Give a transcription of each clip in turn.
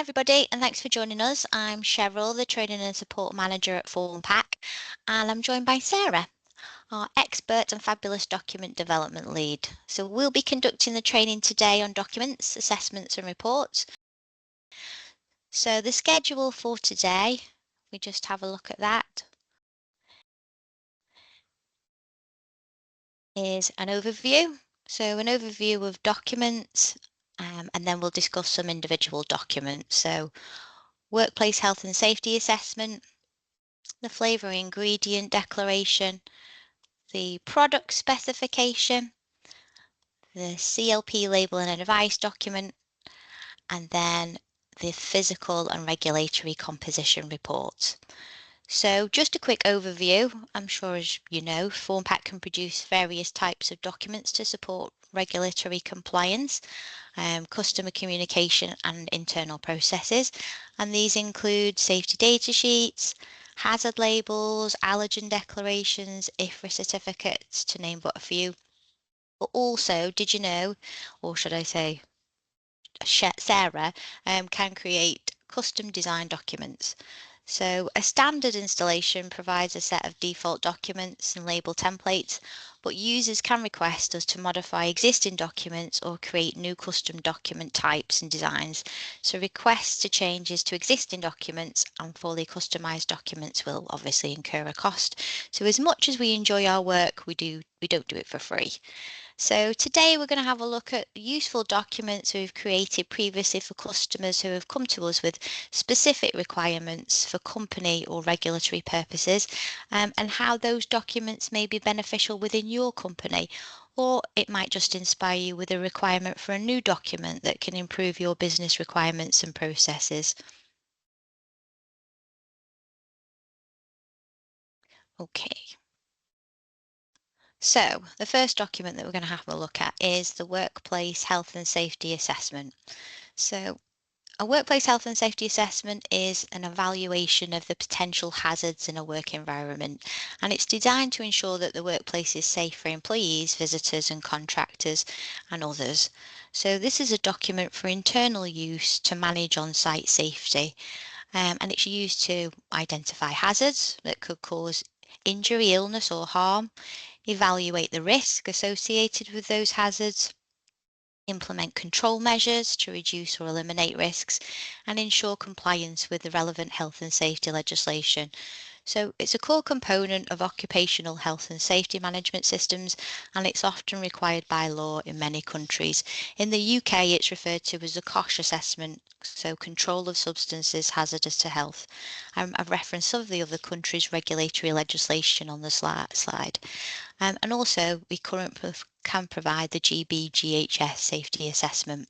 everybody, and thanks for joining us. I'm Cheryl, the Training and Support Manager at Formpak, and I'm joined by Sarah, our expert and fabulous document development lead. So we'll be conducting the training today on documents, assessments and reports. So the schedule for today, we just have a look at that, is an overview. So an overview of documents, and then we'll discuss some individual documents. So workplace health and safety assessment, the flavour ingredient declaration, the product specification, the CLP label and advice document, and then the physical and regulatory composition reports. So just a quick overview. I'm sure as you know, Formpak can produce various types of documents to support regulatory compliance, customer communication and internal processes. And these include safety data sheets, hazard labels, allergen declarations, IFRA certificates, to name but a few. But also, did you know, or should I say, Sarah can create custom design documents. So a standard installation provides a set of default documents and label templates, but users can request us to modify existing documents or create new custom document types and designs. So requests to changes to existing documents and fully customized documents will obviously incur a cost. So as much as we enjoy our work, we don't do it for free. So today we're going to have a look at useful documents we've created previously for customers who have come to us with specific requirements for company or regulatory purposes, and how those documents may be beneficial within your company, or it might just inspire you with a requirement for a new document that can improve your business requirements and processes. Okay. So the first document that we're going to have a look at is the Workplace Health and Safety Assessment. So a workplace health and safety assessment is an evaluation of the potential hazards in a work environment, and it's designed to ensure that the workplace is safe for employees, visitors and contractors and others. So this is a document for internal use to manage on-site safety, and it's used to identify hazards that could cause injury, illness or harm, evaluate the risk associated with those hazards, implement control measures to reduce or eliminate risks, and ensure compliance with the relevant health and safety legislation. So it's a core component of occupational health and safety management systems, and it's often required by law in many countries. In the UK, it's referred to as a COSH assessment, so control of substances hazardous to health. I've referenced some of the other countries' regulatory legislation on the slide. And also, we currently can provide the GB/GHS safety assessment.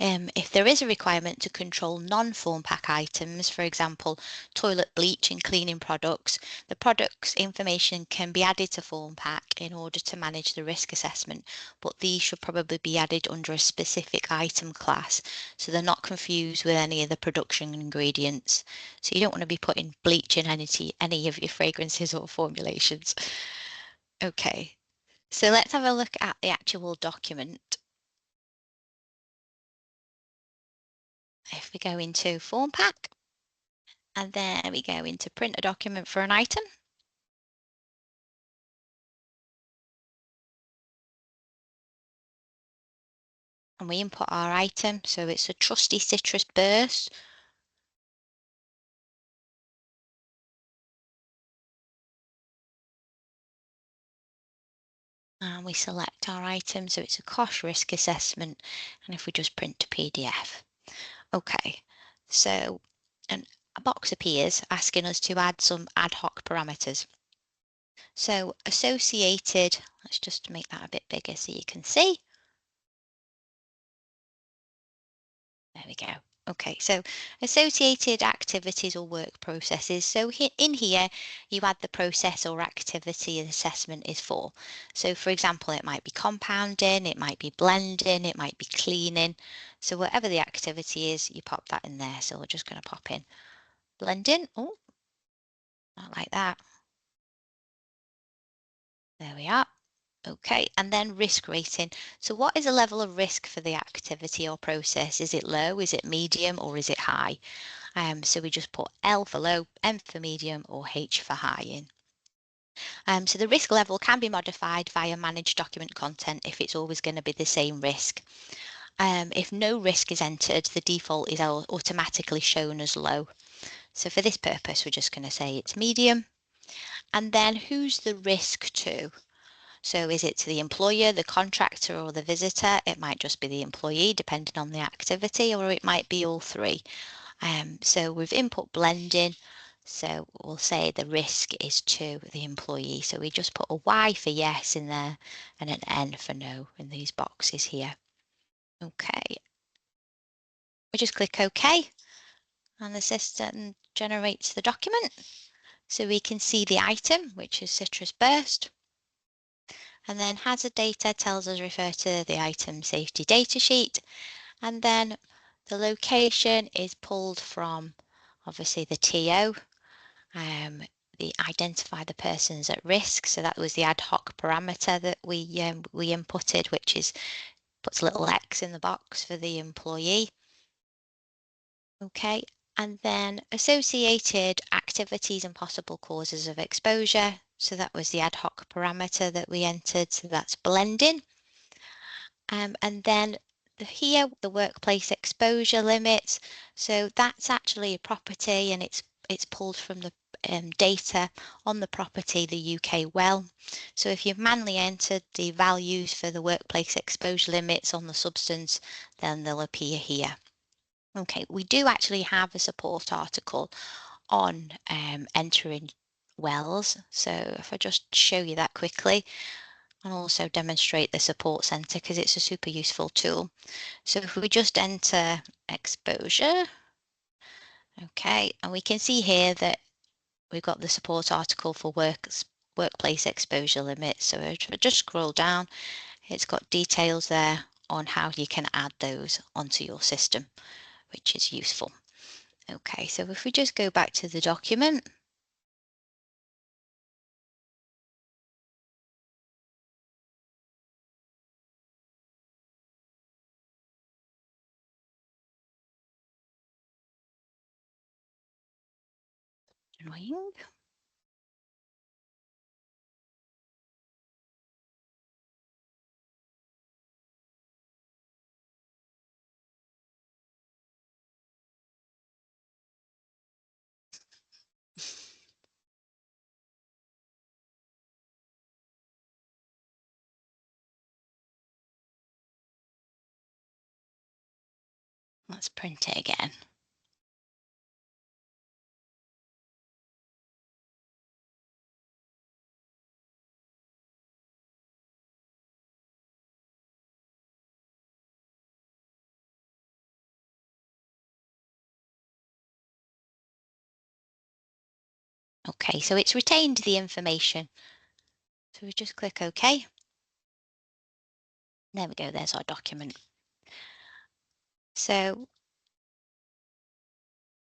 If there is a requirement to control non-Formpak items, for example, toilet bleach and cleaning products, the product's information can be added to Formpak in order to manage the risk assessment, but these should probably be added under a specific item class, so they're not confused with any of the production ingredients. So you don't want to be putting bleach in any of your fragrances or formulations. Okay, so let's have a look at the actual document. If we go into Formpak, and then we go into print a document for an item. And we input our item, so it's a trusty citrus burst. And we select our item, so it's a cost risk assessment. And if we just print to PDF. Okay, so a box appears asking us to add some ad hoc parameters. So associated, let's just make that a bit bigger so you can see. There we go. Okay, so associated activities or work processes. So in here, you add the process or activity the assessment is for. So for example, it might be compounding, it might be blending, it might be cleaning. So whatever the activity is, you pop that in there. So we're just going to pop in blending. Oh, not like that. There we are. Okay, and then risk rating. So what is a level of risk for the activity or process? Is it low, is it medium, or is it high? So we just put L for low, M for medium, or H for high in. So the risk level can be modified via manage document content if it's always going to be the same risk. If no risk is entered, the default is automatically shown as low. So for this purpose, we're just going to say it's medium. And then who's the risk to? So is it to the employer, the contractor, or the visitor? It might just be the employee, depending on the activity, or it might be all three. So we've input blending. So we'll say the risk is to the employee. So we just put a Y for yes in there and an N for no in these boxes here. Okay. We just click OK and the system generates the document. So we can see the item, which is citrus burst. And then hazard data tells us refer to the item safety data sheet. And then the location is pulled from obviously the TO. The identify the persons at risk. So that was the ad hoc parameter that we inputted, which is puts a little X in the box for the employee. Okay, and then associated activities and possible causes of exposure. So that was the ad hoc parameter that we entered. So that's blending. And then here, the workplace exposure limits. So that's actually a property and it's pulled from the data on the property, the UK well. So if you've manually entered the values for the workplace exposure limits on the substance, then they'll appear here. Okay, we do actually have a support article on entering wells. So if I just show you that quickly, and also demonstrate the support center because it's a super useful tool. So if we just enter exposure, okay, and we can see here that we've got the support article for workplace exposure limits. So if I just scroll down, it's got details there on how you can add those onto your system, which is useful. Okay, so if we just go back to the document, annoying. Let's print it again. Okay, so it's retained the information. So we just click OK. There we go, there's our document. So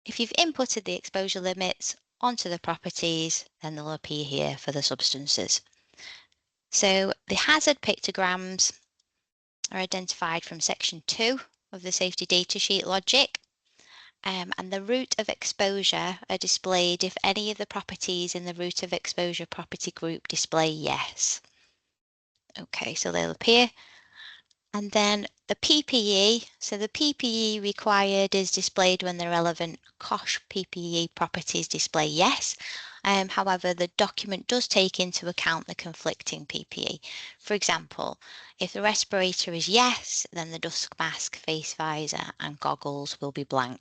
if you've inputted the exposure limits onto the properties, then they'll appear here for the substances. So the hazard pictograms are identified from section 2 of the safety data sheet logic. And the route of exposure are displayed if any of the properties in the route of exposure property group display yes. Okay, so they'll appear. And then the PPE, so the PPE required is displayed when the relevant COSH PPE properties display yes. However, the document does take into account the conflicting PPE. For example, if the respirator is yes, then the dust mask, face visor and goggles will be blank.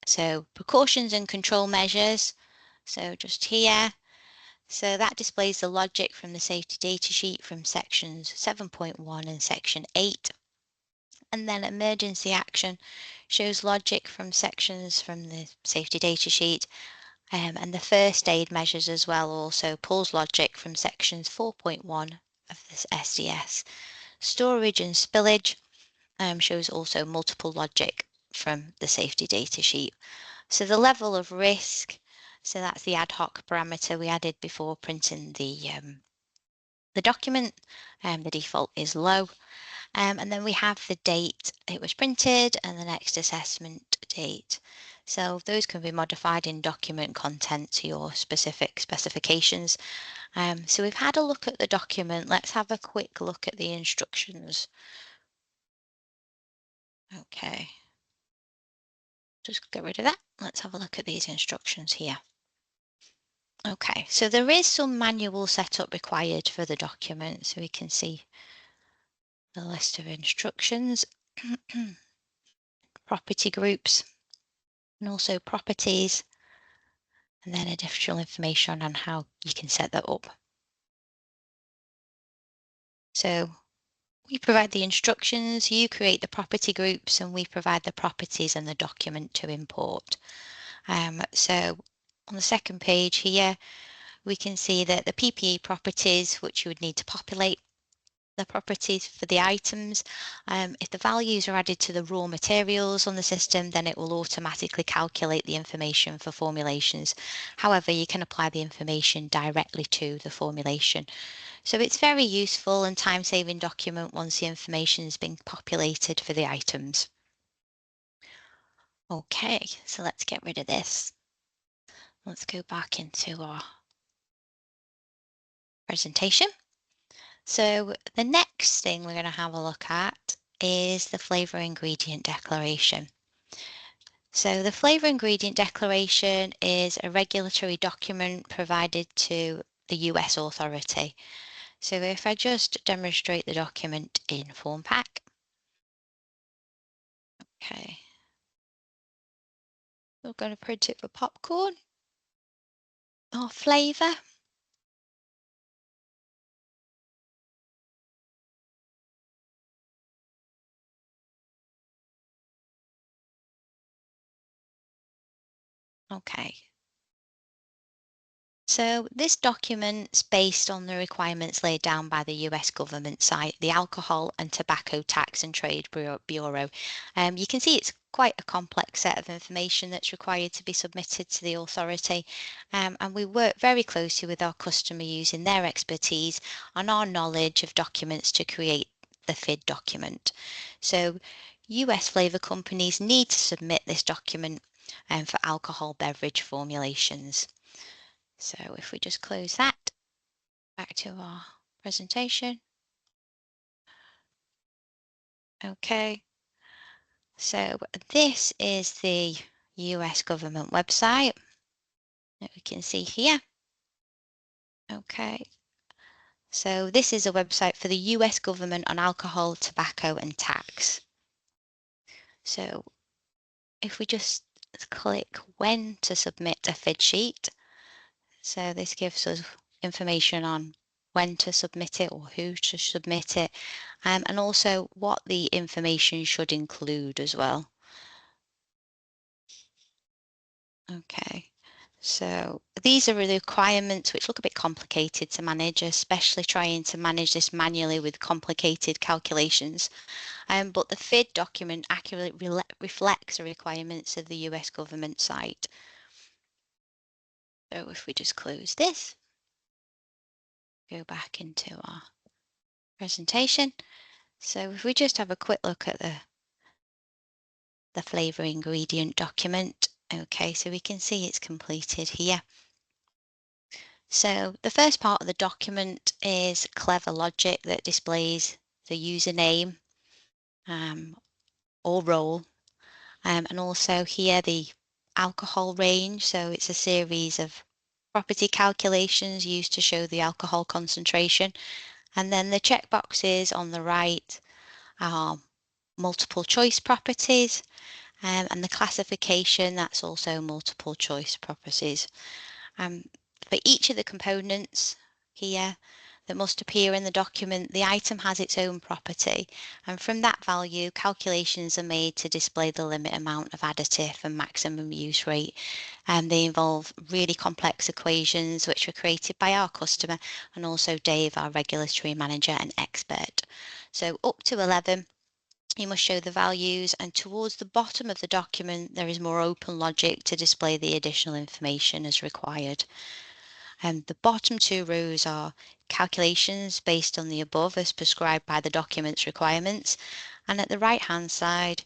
So precautions and control measures, so just here. So that displays the logic from the safety data sheet from sections 7.1 and section 8. And then emergency action shows logic from sections from the safety data sheet. And the first aid measures as well also pulls logic from sections 4.1 of this SDS. Storage and spillage shows also multiple logic from the safety data sheet. So the level of risk, so that's the ad hoc parameter we added before printing the the document. The default is low. And then we have the date it was printed and the next assessment date. So those can be modified in document content to your specific specifications. So we've had a look at the document. Let's have a quick look at the instructions. Okay, just get rid of that. Let's have a look at these instructions here. Okay, so there is some manual setup required for the document, so we can see the list of instructions, property groups, and also properties, and then additional information on how you can set that up. So we provide the instructions, you create the property groups, and we provide the properties and the document to import. So on the second page here, we can see that the PPE properties, which you would need to populate the properties for the items. If the values are added to the raw materials on the system, then it will automatically calculate the information for formulations. However, you can apply the information directly to the formulation. So it's very useful and time-saving document once the information has been populated for the items. Okay, so let's get rid of this. Let's go back into our presentation. So the next thing we're going to have a look at is the flavour ingredient declaration. So the flavour ingredient declaration is a regulatory document provided to the US authority. So if I just demonstrate the document in Formpak. Okay. We're going to print it for popcorn or flavour. Okay. So this document's based on the requirements laid down by the US government site, the Alcohol and Tobacco Tax and Trade Bureau. You can see it's quite a complex set of information that's required to be submitted to the authority. And we work very closely with our customer using their expertise and our knowledge of documents to create the FID document. So US flavour companies need to submit this document for alcohol beverage formulations. So if we just close that, back to our presentation. Okay, so this is the US government website that we can see here. Okay, so this is a website for the US government on alcohol, tobacco and tax. So if we just click when to submit a FID sheet, so this gives us information on when to submit it or who to submit it, and also what the information should include as well. Okay, so these are the requirements which look a bit complicated to manage, especially trying to manage this manually with complicated calculations. But the FID document accurately reflects the requirements of the US government site. So if we just close this, go back into our presentation. So if we just have a quick look at the flavour ingredient document, okay, so we can see it's completed here. So the first part of the document is clever logic that displays the username or role, and also here the alcohol range. So it's a series of property calculations used to show the alcohol concentration. And then the checkboxes on the right are multiple choice properties, and the classification, that's also multiple choice properties. For each of the components here that must appear in the document, the item has its own property, and from that value, calculations are made to display the limit amount of additive and maximum use rate. And they involve really complex equations which were created by our customer and also Dave, our regulatory manager and expert. So up to 11. You must show the values, and towards the bottom of the document there is more open logic to display the additional information as required. And the bottom two rows are calculations based on the above as prescribed by the document's requirements. And at the right-hand side,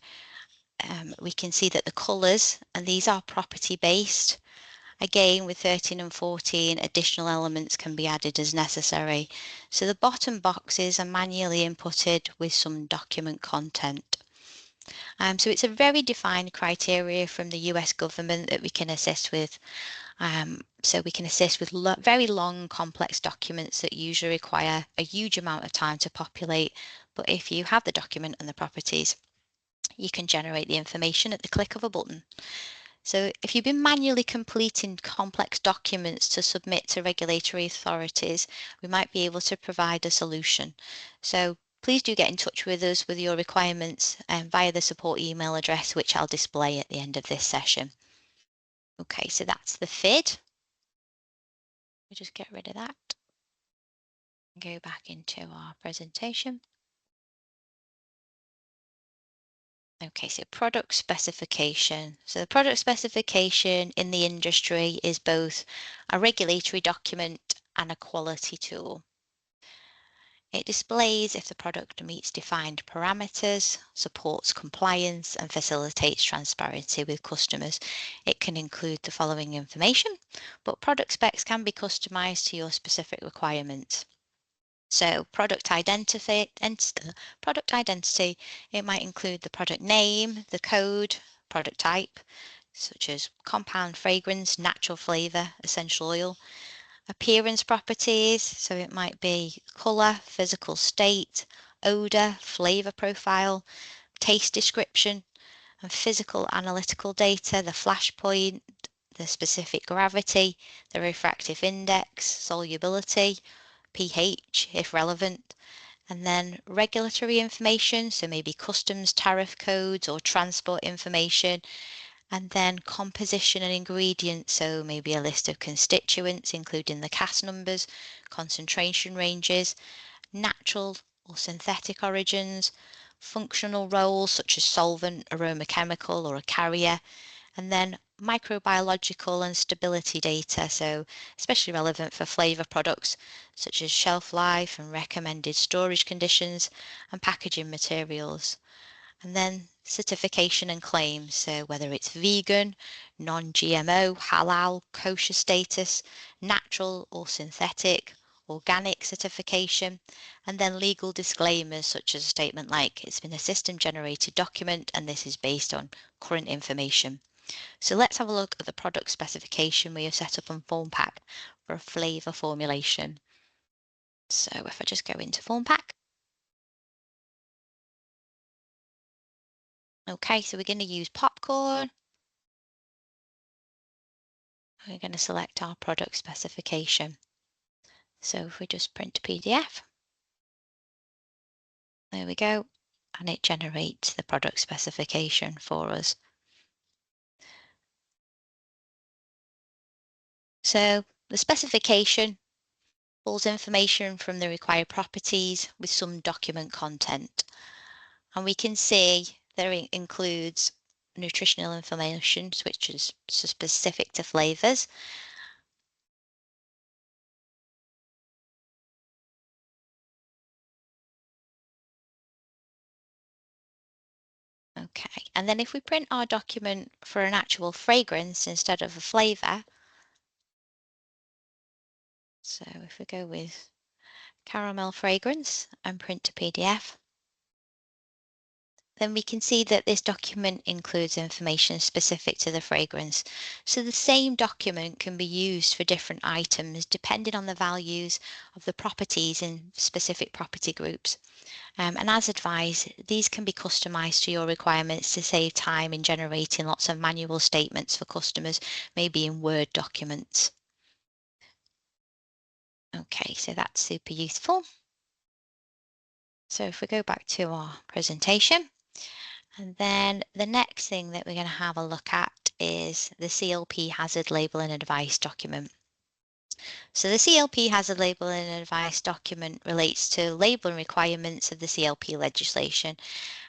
we can see that the colours, and these are property based. Again, with 13 and 14, additional elements can be added as necessary. So the bottom boxes are manually inputted with some document content. So it's a very defined criteria from the US government that we can assist with. So we can assist with very long, complex documents that usually require a huge amount of time to populate. But if you have the document and the properties, you can generate the information at the click of a button. So if you've been manually completing complex documents to submit to regulatory authorities, we might be able to provide a solution. So please do get in touch with us with your requirements via the support email address, which I'll display at the end of this session. Okay, so that's the FID. We'll just get rid of that. Go back into our presentation. Okay, so product specification. So the product specification in the industry is both a regulatory document and a quality tool. It displays if the product meets defined parameters, supports compliance, and facilitates transparency with customers. It can include the following information, but product specs can be customized to your specific requirements. So product identity, it might include the product name, the code, product type, such as compound fragrance, natural flavor, essential oil, appearance properties, so it might be color, physical state, odor, flavor profile, taste description, and physical analytical data, the flash point, the specific gravity, the refractive index, solubility, pH if relevant, and then regulatory information, so maybe customs tariff codes or transport information, and then composition and ingredients, so maybe a list of constituents, including the CAS numbers, concentration ranges, natural or synthetic origins, functional roles such as solvent, aroma chemical, or a carrier, and then microbiological and stability data, so especially relevant for flavor products such as shelf life and recommended storage conditions and packaging materials. And then certification and claims, so whether it's vegan, non-GMO, halal, kosher status, natural or synthetic, organic certification, and then legal disclaimers such as a statement like it's been a system generated document and this is based on current information. So let's have a look at the product specification we have set up on Formpak for a flavour formulation. So if I just go into Formpak, okay, so we're going to use popcorn. We're going to select our product specification. So if we just print PDF, there we go, and it generates the product specification for us. So the specification pulls information from the required properties with some document content. And we can see there includes nutritional information, which is specific to flavors. Okay, and then if we print our document for an actual fragrance instead of a flavor, so if we go with caramel fragrance and print to PDF, then we can see that this document includes information specific to the fragrance. So the same document can be used for different items depending on the values of the properties in specific property groups. And as advised, these can be customized to your requirements to save time in generating lots of manual statements for customers, maybe in Word documents. Okay, so that's super useful. So if we go back to our presentation, and then the next thing that we're going to have a look at is the CLP hazard label and advice document. So the CLP hazard labelling and advice document relates to labelling requirements of the CLP legislation,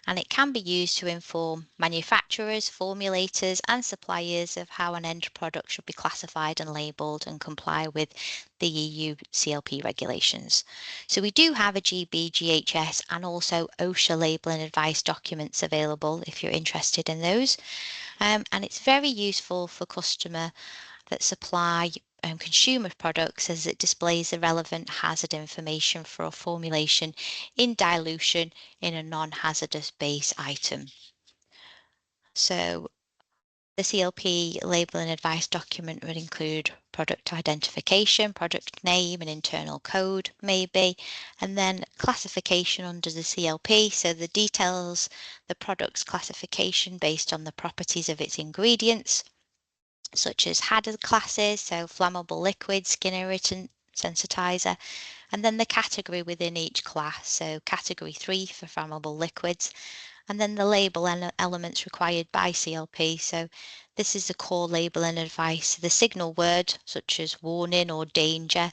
and it can be used to inform manufacturers, formulators, and suppliers of how an end product should be classified and labelled and comply with the EU CLP regulations. So we do have a GB, GHS, and also OSHA labelling advice documents available if you're interested in those. And it's very useful for customer that supply consumer products as it displays the relevant hazard information for a formulation in dilution in a non-hazardous base item. So the CLP labelling advice document would include product identification, product name, and internal code, maybe, and then classification under the CLP. So the details the product's classification based on the properties of its ingredients, such as hazard classes, so flammable liquid, skin irritant, sensitizer, and then the category within each class, so category 3 for flammable liquids, and then the label elements required by CLP. So this is the core label and advice, the signal word such as warning or danger,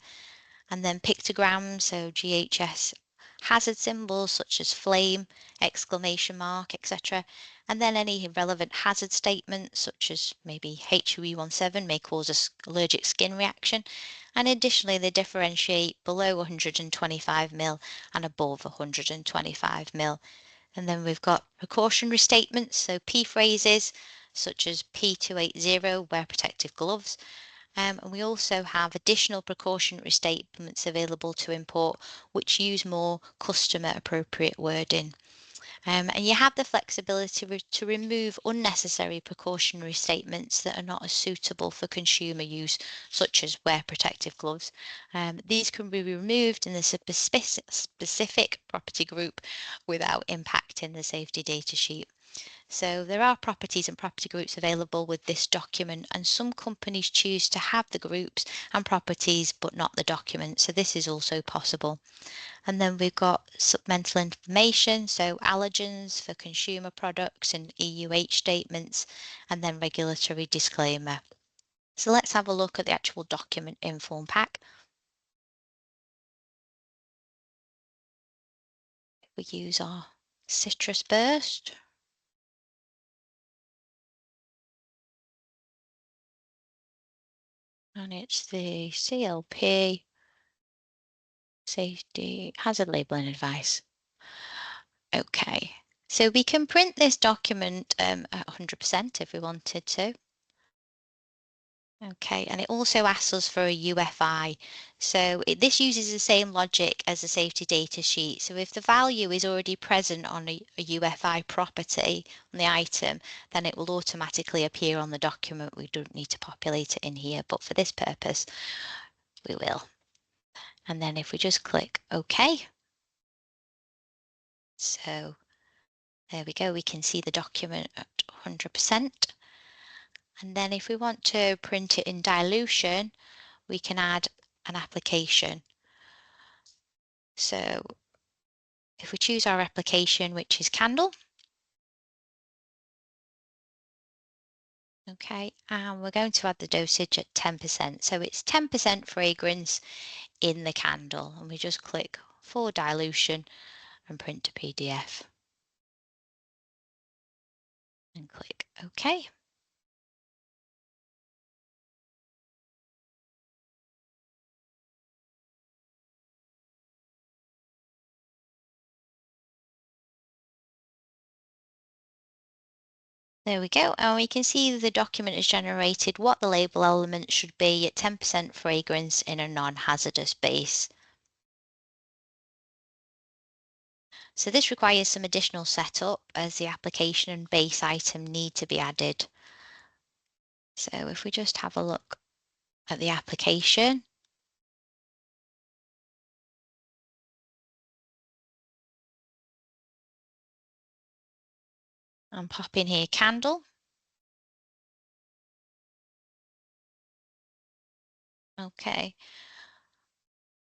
and then pictograms, so GHS hazard symbols such as flame, exclamation mark, etc. And then any relevant hazard statements such as maybe HUE17 may cause an allergic skin reaction. And additionally, they differentiate below 125 ml and above 125 ml. And then we've got precautionary statements, so P phrases such as P280, wear protective gloves. And we also have additional precautionary statements available to import, which use more customer appropriate wording. And you have the flexibility to remove unnecessary precautionary statements that are not as suitable for consumer use, such as wear protective gloves. These can be removed in the specific property group without impacting the safety data sheet. So there are properties and property groups available with this document, and some companies choose to have the groups and properties but not the document. So this is also possible. And then we've got supplemental information, so allergens for consumer products and EUH statements, and then regulatory disclaimer. So let's have a look at the actual document in Formpak. We use our citrus burst. And it's the CLP safety hazard labeling advice. Okay, so we can print this document at 100% if we wanted to. Okay, and it also asks us for a UFI. So this uses the same logic as the safety data sheet. So if the value is already present on a UFI property on the item, then it will automatically appear on the document. We don't need to populate it in here, but for this purpose, we will. And then if we just click OK, so there we go, we can see the document at 100%. And then if we want to print it in dilution, we can add an application. So if we choose our application, which is candle, okay, and we're going to add the dosage at 10%. So it's 10% fragrance in the candle, and we just click for dilution and print to PDF and click OK. There we go, and we can see the document has generated what the label element should be at 10% fragrance in a non-hazardous base. So this requires some additional setup as the application and base item need to be added. So if we just have a look at the application, and pop in here candle. Okay,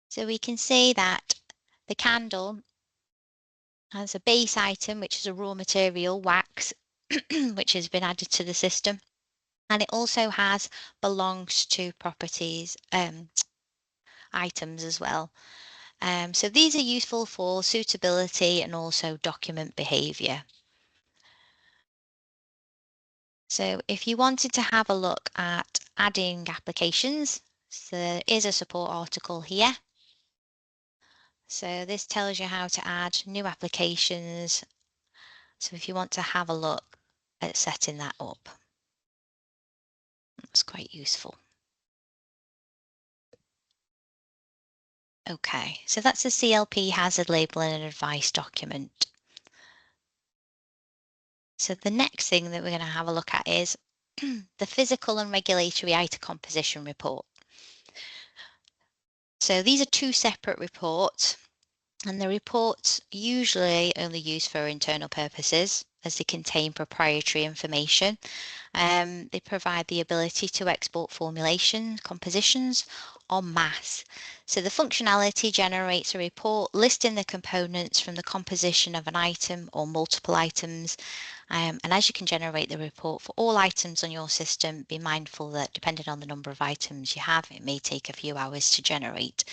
so we can see that the candle has a base item, which is a raw material, wax, which has been added to the system. And it also has belongs to properties, items as well. So these are useful for suitability and also document behavior. So if you wanted to have a look at adding applications, so there is a support article here. So this tells you how to add new applications. So if you want to have a look at setting that up, that's quite useful. Okay, so that's the CLP hazard labeling and advice document. So the next thing that we're going to have a look at is the physical and regulatory item composition report. So these are two separate reports, and the reports usually only used for internal purposes as they contain proprietary information. They provide the ability to export formulations, compositions en masse. So the functionality generates a report listing the components from the composition of an item or multiple items. And as you can generate the report for all items on your system, be mindful that depending on the number of items you have, it may take a few hours to generate.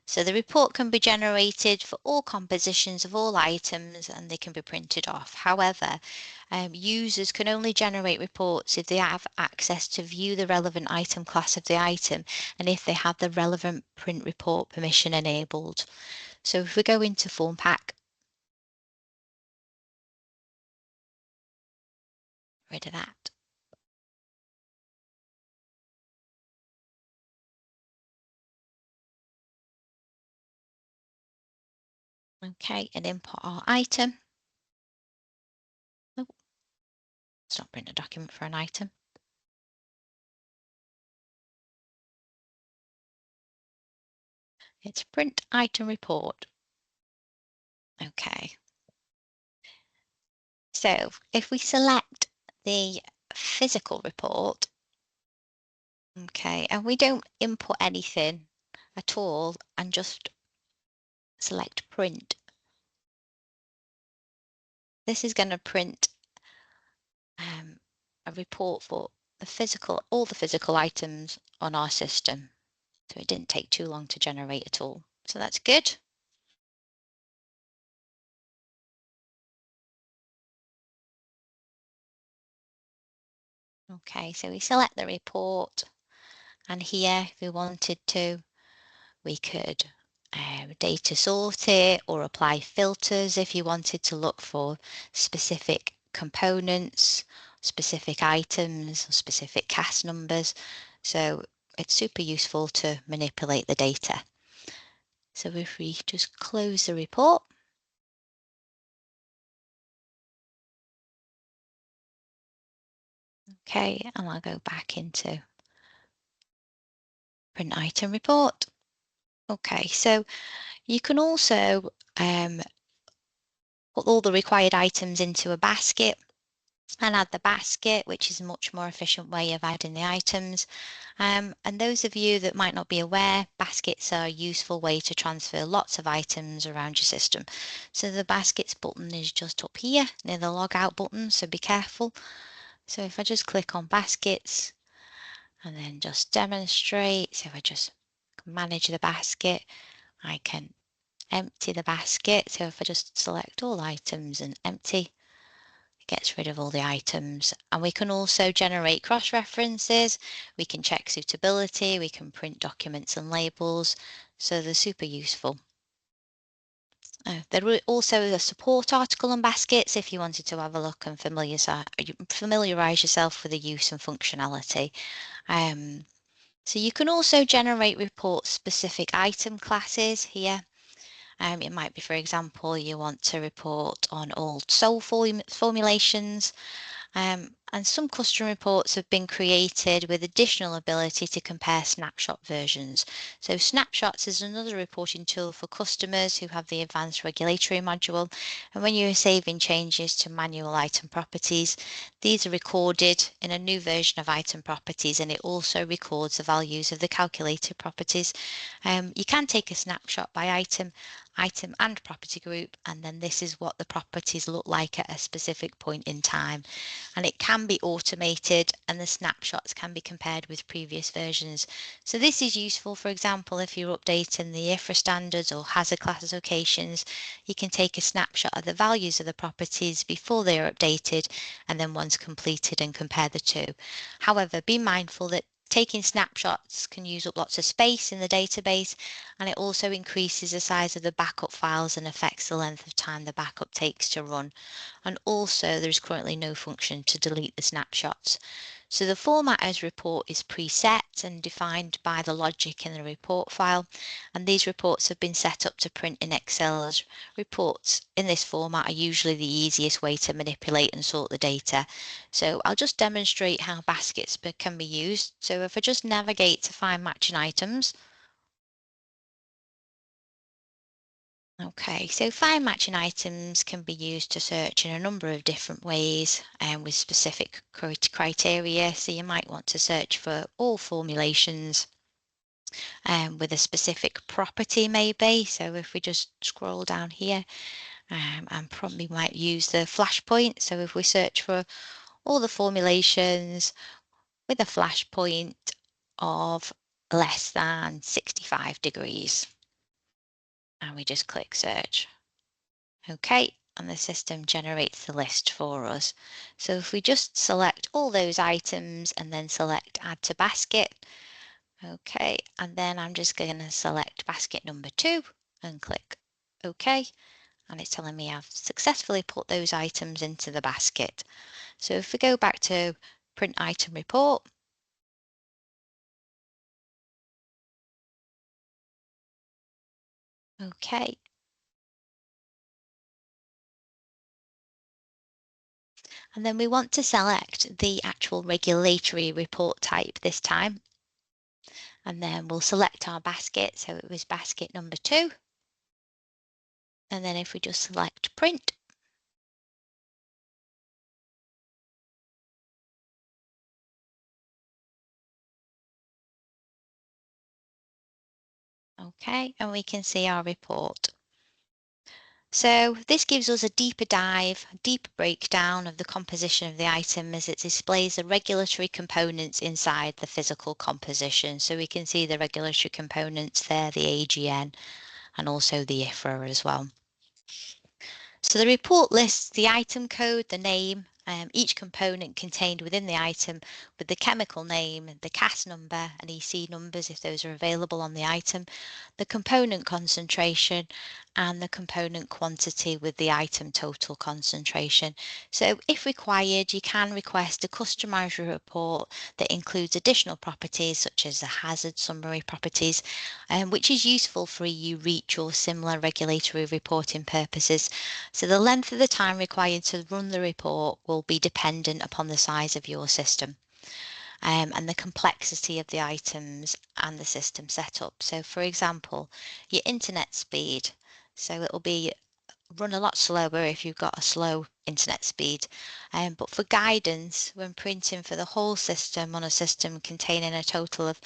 So the report can be generated for all compositions of all items and they can be printed off. However, users can only generate reports if they have access to view the relevant item class of the item and if they have the relevant print report permission enabled. So if we go into Formpak, rid of that. Okay, and import our item. Oh, let's not print a document for an item. It's print item report. Okay. So if we select the physical report, okay, and we don't input anything at all and just select print, this is going to print a report for all the physical items on our system. So it didn't take too long to generate at all. So that's good. Okay, so we select the report, and here, if we wanted to, we could data sort it or apply filters if you wanted to look for specific components, specific items, or specific CAS numbers. So it's super useful to manipulate the data. So if we just close the report, okay, and I'll go back into print item report. Okay, so you can also put all the required items into a basket and add the basket, which is a much more efficient way of adding the items. And those of you that might not be aware, baskets are a useful way to transfer lots of items around your system. So the baskets button is just up here near the log out button, so be careful. So if I just click on baskets and then just demonstrate, so if I just manage the basket, I can empty the basket. So if I just select all items and empty, it gets rid of all the items. And we can also generate cross-references. We can check suitability. We can print documents and labels. So they're super useful. There are also a support article on baskets if you wanted to have a look and familiarise yourself with the use and functionality. So you can also generate reports specific item classes here. It might be, for example, you want to report on old sole formulations, and some custom reports have been created with additional ability to compare snapshot versions. So snapshots is another reporting tool for customers who have the advanced regulatory module. And when you're saving changes to manual item properties, these are recorded in a new version of item properties, and it also records the values of the calculated properties. You can take a snapshot by item and property group, and then this is what the properties look like at a specific point in time. And it can can be automated and the snapshots can be compared with previous versions. So this is useful, for example, if you're updating the IFRA standards or hazard classifications, you can take a snapshot of the values of the properties before they are updated and then once completed and compare the two. However, be mindful that taking snapshots can use up lots of space in the database, and it also increases the size of the backup files and affects the length of time the backup takes to run. And also there's currently no function to delete the snapshots. So the format as report is preset and defined by the logic in the report file, and these reports have been set up to print in Excel as reports in this format are usually the easiest way to manipulate and sort the data. So I'll just demonstrate how baskets can be used. So if I just navigate to find matching items. Okay, so find matching items can be used to search in a number of different ways and with specific criteria. So you might want to search for all formulations with a specific property maybe. So if we just scroll down here and probably might use the flash point. So if we search for all the formulations with a flash point of less than 65 degrees and we just click search. Okay, and the system generates the list for us. So if we just select all those items and then select add to basket, okay, and then I'm just going to select basket number 2 and click OK, and it's telling me I've successfully put those items into the basket. So if we go back to print item report, okay, and then we want to select the actual regulatory report type this time. And then we'll select our basket. So it was basket number 2. And then if we just select print, okay, and we can see our report. So this gives us a deeper dive, a deeper breakdown of the composition of the item as it displays the regulatory components inside the physical composition. So we can see the regulatory components there, the AGN, and also the IFRA as well. So the report lists the item code, the name, each component contained within the item with the chemical name, the CAS number and EC numbers if those are available on the item, the component concentration and the component quantity with the item total concentration. So if required, you can request a customized report that includes additional properties such as the hazard summary properties, which is useful for EU REACH or similar regulatory reporting purposes. So the length of the time required to run the report will be dependent upon the size of your system and the complexity of the items and the system setup. So for example, your internet speed. So it will be run a lot slower if you've got a slow internet speed. But for guidance, when printing for the whole system on a system containing a total of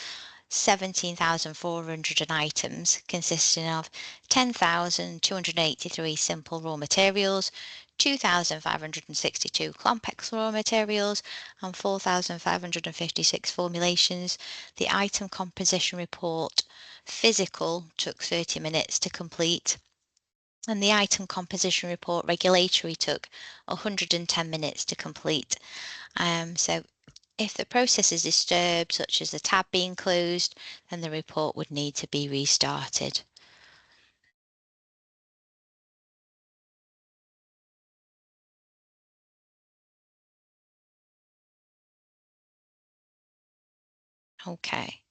17,400 items consisting of 10,283 simple raw materials, 2,562 complex raw materials, and 4,556 formulations. The item composition report physical took 30 minutes to complete, and the item composition report regulatory took 110 minutes to complete. So if the process is disturbed, such as the tab being closed, then the report would need to be restarted. Okay.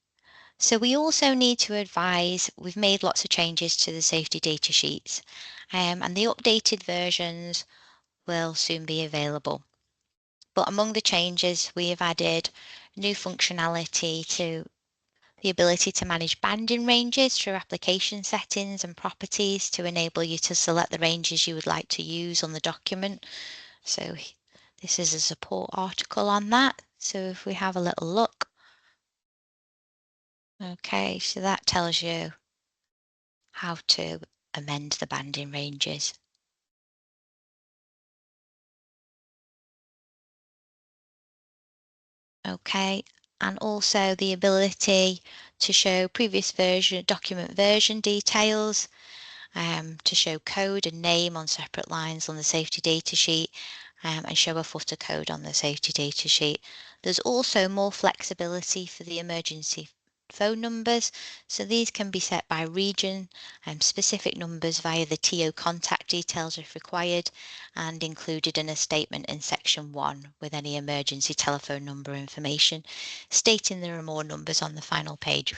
So we also need to advise we've made lots of changes to the safety data sheets, and the updated versions will soon be available. But among the changes, we have added new functionality to the ability to manage banding ranges through application settings and properties to enable you to select the ranges you would like to use on the document. So this is a support article on that. So if we have a little look, okay, so that tells you how to amend the banding ranges. Okay, and also the ability to show previous version, document version details, to show code and name on separate lines on the safety data sheet, and show a footer code on the safety data sheet. There's also more flexibility for the emergency phone numbers, so these can be set by region and specific numbers via the TO contact details if required, and included in a statement in section 1 with any emergency telephone number information, stating there are more numbers on the final page.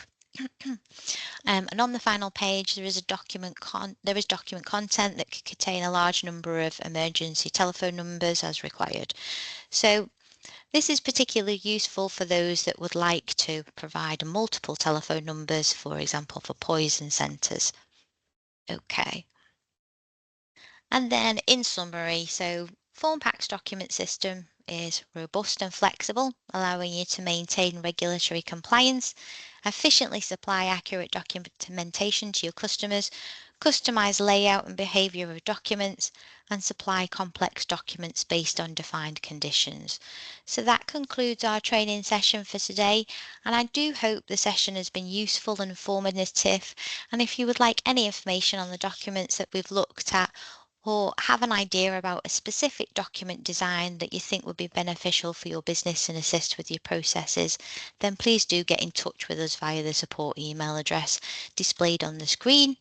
And on the final page, there is document content that could contain a large number of emergency telephone numbers as required. So this is particularly useful for those that would like to provide multiple telephone numbers, for example, for poison centres. Okay. And then in summary, so Formpak's document system is robust and flexible, allowing you to maintain regulatory compliance, efficiently supply accurate documentation to your customers, customize layout and behavior of documents, and supply complex documents based on defined conditions. So that concludes our training session for today, and I do hope the session has been useful and informative. And if you would like any information on the documents that we've looked at, or have an idea about a specific document design that you think would be beneficial for your business and assist with your processes, then please do get in touch with us via the support email address displayed on the screen,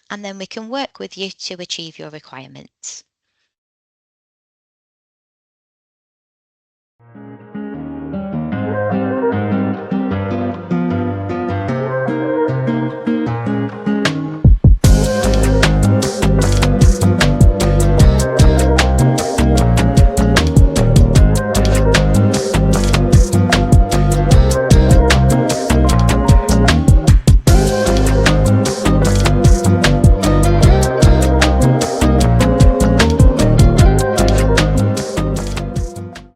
and then we can work with you to achieve your requirements.